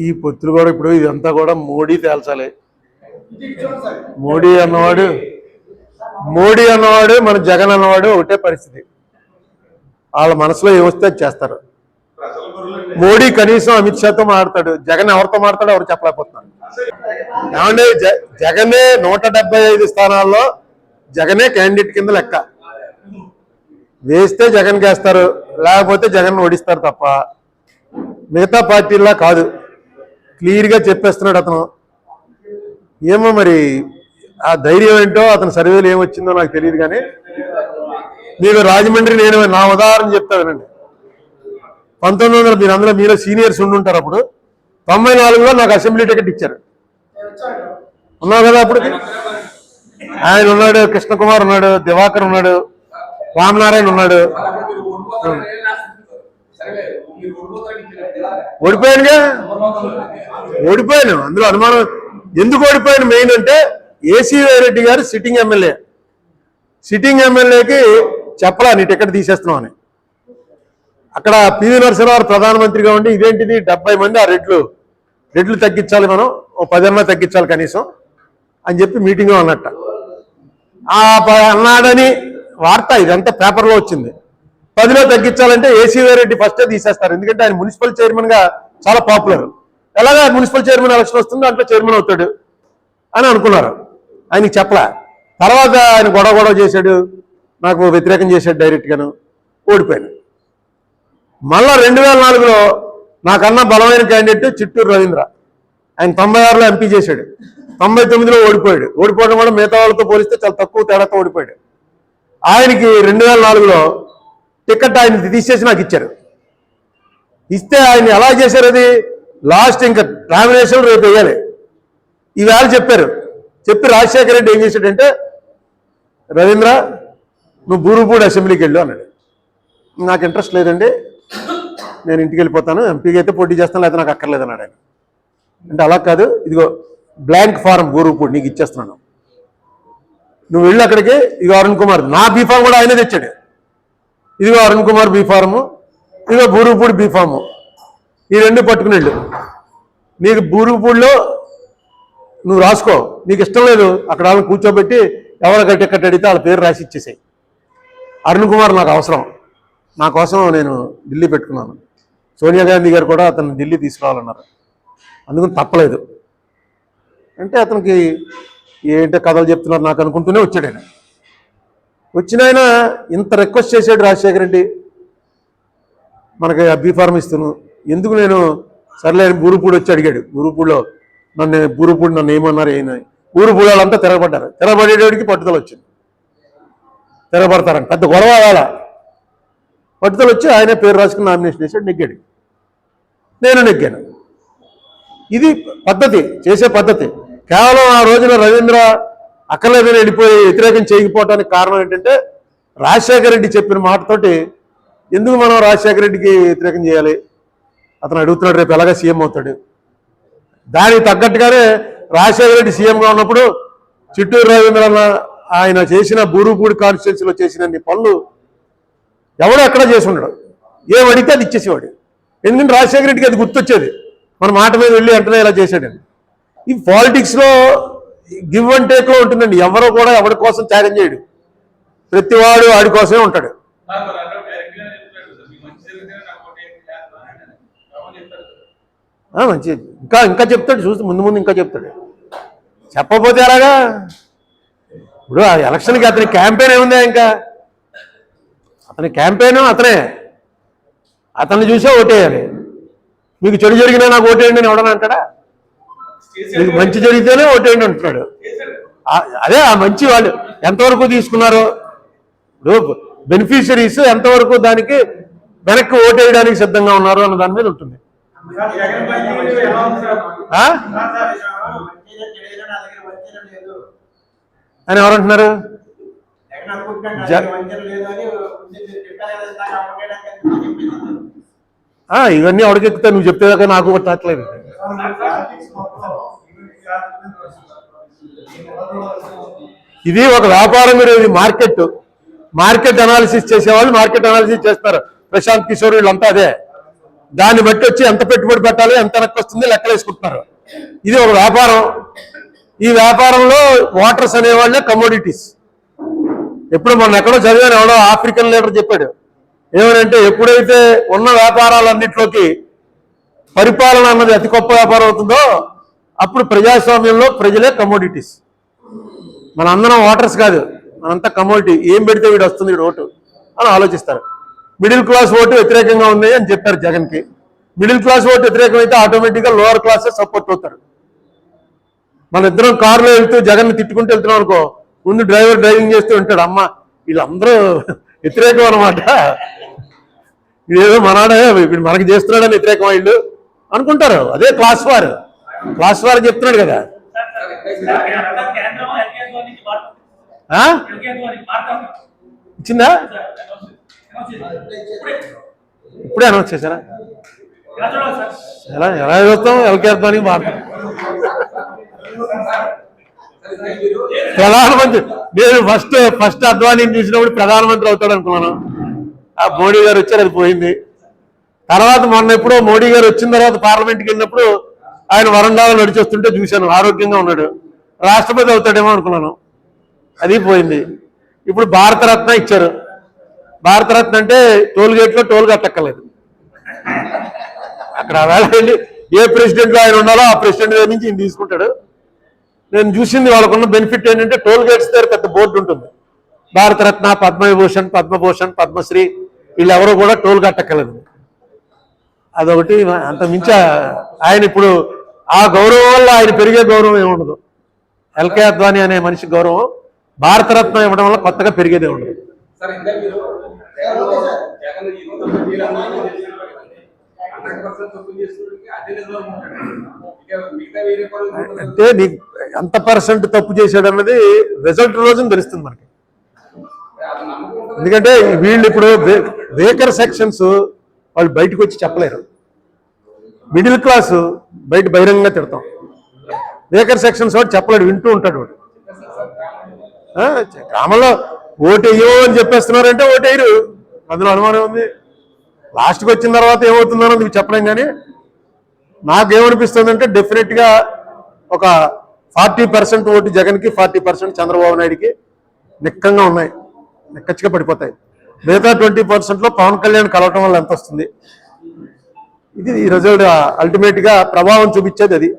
ఈ పొత్తులు కూడా ఇప్పుడు ఇదంతా కూడా మోడీ తేల్చాలి. మోడీ అన్నవాడు మన జగన్ అన్నవాడు ఒకటే పరిస్థితి. వాళ్ళ మనసులో ఏమొస్తే అది చేస్తారు. మోడీ కనీసం అమిత్ షాతో మాట్లాడతాడు, జగన్ ఎవరితో మాట్లాడో ఎవరు చెప్పలేకపోతున్నారు. ఏమంటే జగనే 175 స్థానాల్లో జగనే క్యాండిడేట్ కింద లెక్క. వేస్తే జగన్ వేస్తారు, లేకపోతే జగన్ ఓడిస్తారు తప్ప మిగతా పార్టీలా కాదు. క్లియర్గా చెప్పేస్తున్నాడు అతను. ఏమో మరి ఆ ధైర్యం ఏంటో అతని సర్వేలు ఏమొచ్చిందో నాకు తెలియదు. కానీ మీకు రాజమండ్రి నేను నా ఉదాహరణ చెప్తానండి. 1900 మీలో సీనియర్స్ ఉండుంటారు. అప్పుడు 94లో నాకు అసెంబ్లీ టికెట్ ఇచ్చారు. ఉన్నావు కదా అప్పుడు? ఆయన ఉన్నాడు, కృష్ణకుమార్ ఉన్నాడు, దివాకర్ ఉన్నాడు, రామనారాయణ ఉన్నాడు. ఓడిపోయాను. అందులో అనుమానం. ఎందుకు ఓడిపోయాను మెయిన్ అంటే ఏసీ రెడ్డి గారు సిట్టింగ్ ఎమ్మెల్యేకి చెప్పలా నీ టికెట్ తీసేస్తున్నావు అని. అక్కడ పివి నరసింహారావు ప్రధానమంత్రిగా ఉండి ఇదేంటిది 70 మంది ఆ రెడ్లు తగ్గించాలి, మనం 10 అన్నా తగ్గించాలి కనీసం అని చెప్పి మీటింగ్లో అన్నట్ట. అన్నాడని వార్త ఇదంతా పేపర్లో వచ్చింది. 10లో తగ్గించాలంటే ఏసీ రెడ్డి ఫస్టే తీసేస్తారు. ఎందుకంటే ఆయన మున్సిపల్ చైర్మన్గా చాలా పాపులర్. ఎలాగా మున్సిపల్ చైర్మన్ ఎలక్షన్ వస్తుందో దాంట్లో చైర్మన్ అవుతాడు అని అనుకున్నారు. ఆయనకి చెప్పలే. తర్వాత ఆయన గొడవ చేశాడు, నాకు వ్యతిరేకం చేశాడు డైరెక్ట్గాను. ఓడిపోయాను. మళ్ళా 2004లో నాకన్నా బలమైన క్యాండిడేట్ చిట్టూరు రవీంద్ర. ఆయన 96లో ఎంపీ చేశాడు. 99లో ఓడిపోయాడు. ఓడిపోవడం కూడా మిగతా వాళ్ళతో పోలిస్తే చాలా తక్కువ తేడాతో ఓడిపోయాడు. ఆయనకి 2004లో టికెట్ ఆయన తీసేసి నాకు ఇచ్చారు. ఇస్తే ఆయన ఎలా చేశారు? అది లాస్ట్ ఇంకా నామినేషన్ రేపు వేయాలి. ఈవేళ చెప్పి రాజశేఖర రెడ్డి ఏం చేశాడంటే, రవీంద్ర నువ్వు బూరుపూడి అసెంబ్లీకి వెళ్ళు అన్నాడు. నాకు ఇంట్రెస్ట్ లేదండి, నేను ఇంటికి వెళ్ళిపోతాను, ఎంపీకి అయితే పోటీ చేస్తాను, లేకపోతే నాకు అక్కర్లేదన్నాడు ఆయన. అంటే అలా కాదు, ఇదిగో బ్లాంక్ ఫారం బూరుపూడి నీకు ఇచ్చేస్తున్నాను, నువ్వు వెళ్ళి అక్కడికి. ఇదిగో అరుణ్ కుమార్, నా బీఫామ్ కూడా ఆయనే తెచ్చాడు. ఇదిగో అరుణ్ కుమార్ బీఫారము, ఇదిగో బూరుపూడి బీఫాము, ఈ 2 పట్టుకుని వెళ్ళు. నీకు బూరుపూడిలో నువ్వు రాసుకో, నీకు ఇష్టం లేదు అక్కడ వాళ్ళని కూర్చోబెట్టి ఎవరికి టికెట్ అడిగితే వాళ్ళ పేరు రాసి ఇచ్చేసాయి. అరుణ్ కుమార్ నాకు అవసరం, నా కోసం నేను ఢిల్లీ పెట్టుకున్నాను. సోనియా గాంధీ గారు కూడా అతను ఢిల్లీ తీసుకురావాలన్నారు, అందుకని తప్పలేదు. అంటే అతనికి ఏంటో కథలు చెప్తున్నారు నాకు అనుకుంటూనే వచ్చాడు. ఆయన వచ్చిన ఆయన ఇంత రిక్వెస్ట్ చేశాడు రాజశేఖర రెడ్డి, మనకి బీఫార్మ్ ఇస్తాను. ఎందుకు నేను సర్లే బూరుపూడి వచ్చి అడిగాడు. బూరుపూడిలో నన్ను ఏమన్నారు అయినా బూరుపూడి వాళ్ళంతా తిరగబడేటికి పట్టుదల వచ్చింది. తిరగబడతారని పెద్ద గొడవ కాల, పట్టుదల వచ్చి ఆయనే పేరు రాసుకుని నామినేషన్ చేశాడు, నెగ్గాడు. నేను నెగ్గాను. ఇది పద్ధతి, చేసే పద్ధతి. కేవలం ఆ రోజున రవీంద్ర అక్కర్లేదని వెళ్ళిపోయి వ్యతిరేకం చేయకపోవడానికి కారణం ఏంటంటే రాజశేఖర రెడ్డి చెప్పిన మాటతోటి ఎందుకు మనం రాజశేఖర రెడ్డికి వ్యతిరేకం చేయాలి, అతను అడుగుతున్నాడు రేపు ఎలాగా సీఎం అవుతాడు. దానికి తగ్గట్టుగానే రాజశేఖర రెడ్డి సీఎంగా ఉన్నప్పుడు చిట్టూరు రవీంద్ర ఆయన చేసిన బూరుపూడి కాన్స్టిట్యున్సీలో చేసిన పనులు ఎవడో ఎక్కడ చేసి ఉండడు. ఏమడితే అది ఇచ్చేసేవాడు. ఎందుకంటే రాజశేఖర రెడ్డికి అది గుర్తొచ్చేది, మన మాట మీద వెళ్ళి వెంటనే ఇలా చేశాడని. ఈ పాలిటిక్స్లో గివ్ అండ్ టేక్లో ఉంటుందండి. ఎవరో కూడా ఎవరి కోసం త్యాగం చేయడు, ప్రతివాడు వాడి కోసమే ఉంటాడు. మంచి ఇంకా చెప్తాడు, చూసి ముందు ఇంకా చెప్తాడు. చెప్పకపోతే ఎలాగా? ఇప్పుడు ఆ ఎలక్షన్కి అతని క్యాంపెయిన్ ఏముందా? ఇంకా అతని క్యాంపెయిన్ అతన్ని చూసే ఓటేయాలి. మీకు చెడు జరిగినా నాకు ఓటేయండి అని ఎవడన్నా అంటాడా? మీకు మంచి జరిగితేనే ఓటేయండి అంటున్నాడు. అదే ఆ మంచి వాళ్ళు ఎంతవరకు తీసుకున్నారో, బెనిఫిషరీస్ ఎంతవరకు దానికి వెనక్కి ఓటేయడానికి సిద్ధంగా ఉన్నారు అన్న దాని మీద ఉంటుంది. అని ఎవరంటున్నారు? ఇవన్నీ అడిగెక్కుతా, నువ్వు చెప్తేదాకా నాకు పట్టట్లేదు. ఇది ఒక వ్యాపారం మీద, ఇది మార్కెట్ అనాలిసిస్ చేసేవాళ్ళు మార్కెట్ అనాలిసిస్ చేస్తారు. ప్రశాంత్ కిషోర్ వీళ్ళంతా అదే. దాన్ని బట్టి వచ్చి ఎంత పెట్టుబడి పెట్టాలి, ఎంత వెనక్కి వస్తుంది లెక్కలు వేసుకుంటున్నారు. ఇది ఒక వ్యాపారం. ఈ వ్యాపారంలో వాటర్స్ అనేవాళ్ళే కమోడిటీస్. ఎప్పుడు మొన్న ఎక్కడో చదివాను, ఎవడో ఆఫ్రికన్ లీడర్ చెప్పాడు ఏమనంటే, ఎప్పుడైతే ఉన్న వ్యాపారాలన్నింటిలోకి పరిపాలన అన్నది అతి గొప్ప వ్యాపారం అవుతుందో అప్పుడు ప్రజాస్వామ్యంలో ప్రజలే కమోడిటీస్. మన అందరం వాటర్స్ కాదు, మనంతా కమోడిటీ. ఏం పెడితే వీడు వస్తుంది, వీడు ఓటు అని ఆలోచిస్తారు. మిడిల్ క్లాస్ ఓటు వ్యతిరేకంగా ఉంది అని చెప్పారు జగన్కి. మిడిల్ క్లాస్ ఓటు వ్యతిరేకమైతే ఆటోమేటిక్గా లోవర్ క్లాసే సపోర్ట్ అవుతారు. మన ఇద్దరం కారులో వెళ్తూ జగన్ని తిట్టుకుంటూ వెళ్తున్నాం అనుకో, ముందు డ్రైవర్ డ్రైవింగ్ చేస్తూ ఉంటాడు, అమ్మ వీళ్ళందరూ వ్యతిరేకం అనమాట, వీడేదో మనాడే వీడు మనకి చేస్తున్నాడని వ్యతిరేకం వీళ్ళు అనుకుంటారు. అదే క్లాస్ వారు. క్లాస్ వారు చెప్తున్నాడు కదా. ఇచ్చిందా? ఇప్పుడే అనౌన్స్ చేశారా? ఎలా ఎలా చూస్తాం? ఎల్కేద్వానికి మారుతాం. ప్రధానమంత్రి నేను ఫస్ట్ అద్వానీని చూసినప్పుడు ప్రధానమంత్రి అవుతాడు అనుకున్నాను. ఆ మోడీ గారు వచ్చారు, అది పోయింది. తర్వాత మొన్న ఎప్పుడో మోడీ గారు వచ్చిన తర్వాత పార్లమెంట్కి వెళ్ళినప్పుడు ఆయన వరండాలో నడిచి వస్తుంటే చూశాను, ఆరోగ్యంగా ఉన్నాడు. రాష్ట్రపతి అవుతాడేమో అనుకున్నాను, అది పోయింది. ఇప్పుడు భారతరత్న ఇచ్చారు. భారతరత్న అంటే టోల్ గేట్లో టోల్ కట్టక్కర్లేదు. అక్కడ వేళ వెళ్ళి ఏ ప్రెసిడెంట్లో ఆయన ఉండాలో ఆ ప్రెసిడెంట్ దగ్గర నుంచి ఈయన తీసుకుంటాడు. నేను చూసింది వాళ్ళకున్న బెనిఫిట్ ఏంటంటే, టోల్ గేట్స్ దగ్గర పెద్ద బోర్డు ఉంటుంది, భారతరత్న, పద్మవిభూషణ్, పద్మభూషణ్, పద్మశ్రీ, వీళ్ళెవరూ కూడా టోల్ కట్టక్కర్లేదు. అదొకటి. అంత మించ ఆయన ఇప్పుడు ఆ గౌరవం వల్ల ఆయన పెరిగే గౌరవం ఏముండదు. ఎల్కే అద్వానీ అనే మనిషి గౌరవం భారతరత్న ఇవ్వడం వల్ల కొత్తగా పెరిగేదే ఉండదు. అంటే నీకు ఎంత పర్సెంట్ తప్పు చేశాడు అన్నది రిజల్ట్ రోజున తెలుస్తుంది మనకి. ఎందుకంటే వీళ్ళు ఇప్పుడు వేకర్ సెక్షన్స్ వాళ్ళు బయటకు వచ్చి చెప్పలేరు. మిడిల్ క్లాసు బయట బహిరంగంగా తిడతాం. వేకర్ సెక్షన్స్ వాడు చెప్పలేడు, వింటూ ఉంటాడు వాడు. గ్రామంలో ఓటు వేయో అని చెప్పేస్తున్నారంటే ఓటు వేయరు, అందులో అనుమానం ఉంది. లాస్ట్కి వచ్చిన తర్వాత ఏమవుతుందో నీకు చెప్పలేం. కానీ నాకేమనిపిస్తుందంటే డెఫినెట్గా ఒక 40% ఓటు జగన్కి, 40% చంద్రబాబు నాయుడికి నిక్కంగా ఉన్నాయి, నిక్కచ్చిగా పడిపోతాయి. మిగతా 20%లో పవన్ కళ్యాణ్ కలవటం వల్ల ఎంత వస్తుంది, ఇది ఈ రిజల్ట్ అల్టిమేట్గా ప్రభావం చూపించేది. అది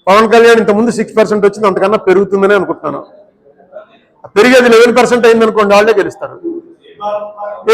పవన్ కళ్యాణ్ ఇంతకుముందు 6% వచ్చింది, అంతకన్నా పెరుగుతుందని అనుకుంటున్నాను. పెరిగేది 11% అయింది అనుకోండి, వాళ్ళే గెలుస్తారు.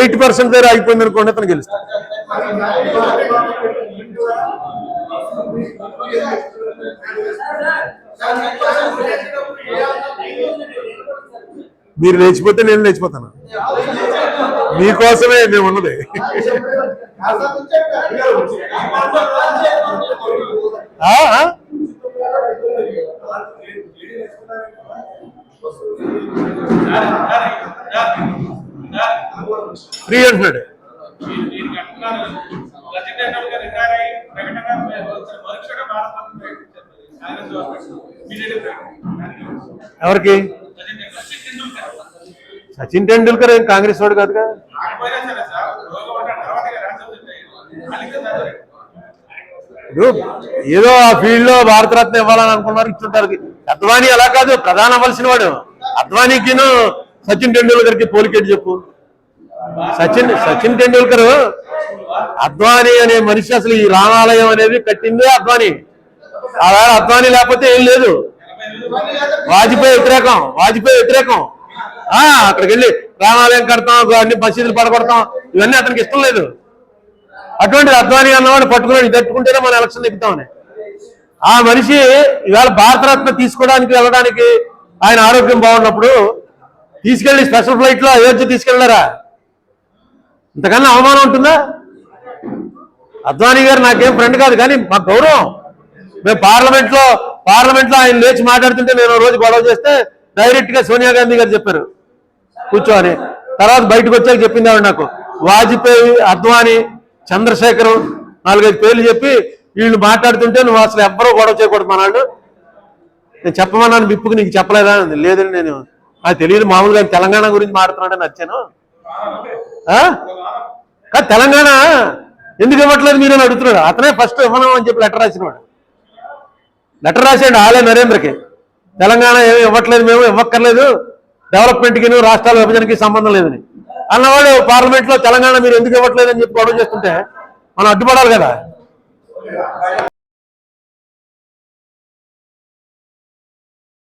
8% దగ్గర ఆగిపోయింది అనుకోండి, అతను గెలుస్తారు. మీరు లేచిపోతే నేను లేచిపోతాను, మీకోసమే మేము ఉన్నది. ఫ్రీ అంటున్నాడు. ఎవరికి? సచిన్ టెండూల్కర్ ఏం కాంగ్రెస్ వాడు కాదుగా. ఏదో ఆ ఫీల్డ్ లో భారతరత్న ఇవ్వాలని అనుకున్నారు, ఇచ్చుంటారు. అద్వానీ అలా కాదు, ప్రధాని అవ్వాల్సిన వాడు. అద్వానీకిను సచిన్ టెండూల్కర్కి పోలికేట్ చెప్పు. సచిన్ టెండూల్కర్, అద్వానీ అనే మనిషి అసలు ఈ రామాలయం అనేది కట్టిందే అద్వానీ. అలా అద్వానీ లేకపోతే ఏం లేదు. వాజ్పేయి వ్యతిరేకం. అక్కడికి వెళ్ళి రామాలయం కడతాం, అన్ని మసీదులు పడగొడతాం, ఇవన్నీ అతనికి ఇష్టం లేదు. అటువంటి అద్వానీ అన్నవాడు పట్టుకుని తట్టుకుంటేనే మన ఎలక్షన్ ఎక్కుతామని. ఆ మనిషి ఇవాళ భారతరత్న తీసుకోవడానికి వెళ్ళడానికి ఆయన ఆరోగ్యం బాగున్నప్పుడు తీసుకెళ్లి స్పెషల్ ఫ్లైట్ లో అయోధ్య తీసుకెళ్లారా? ఇంతకన్నా అవమానం ఉంటుందా? అద్వానీ గారు నాకేం ఫ్రెండ్ కాదు, కానీ మా గౌరవం. మేము పార్లమెంట్ లో ఆయన లేచి మాట్లాడుతుంటే నేను రోజు గొడవ చేస్తే డైరెక్ట్ గా సోనియా గాంధీ గారు చెప్పారు కూర్చోని. తర్వాత బయటకు వచ్చాక చెప్పింది ఆవిడ నాకు. వాజ్పేయి, అద్వానీ, చంద్రశేఖర్ 4-5 పేర్లు చెప్పి వీళ్ళు మాట్లాడుతుంటే నువ్వు అసలు ఎవ్వరూ గొడవ చేయకూడదు మనాళ్ళు, నేను చెప్పమన్నాను విప్పుకు, నీకు చెప్పలేదా? లేదని నేను నాకు తెలియదు, మామూలుగా తెలంగాణ గురించి మాట్లాడుతున్నాడని వచ్చాను. తెలంగాణ ఎందుకు ఇవ్వట్లేదు మీరు అని అడుగుతున్నాడు. అతనే ఫస్ట్ ఇవ్వను అని చెప్పి లెటర్ రాసినవాడు. లెటర్ రాసాడు ఆలే నరేంద్రకి, తెలంగాణ ఏమి ఇవ్వట్లేదు, మేము ఇవ్వక్కర్లేదు, డెవలప్మెంట్కి రాష్ట్రాల విభజనకి సంబంధం లేదని అన్నవాడు పార్లమెంట్లో తెలంగాణ మీరు ఎందుకు ఇవ్వట్లేదు అని చెప్పి గొడవ చేస్తుంటే మనం అడ్డుపడాలి కదా.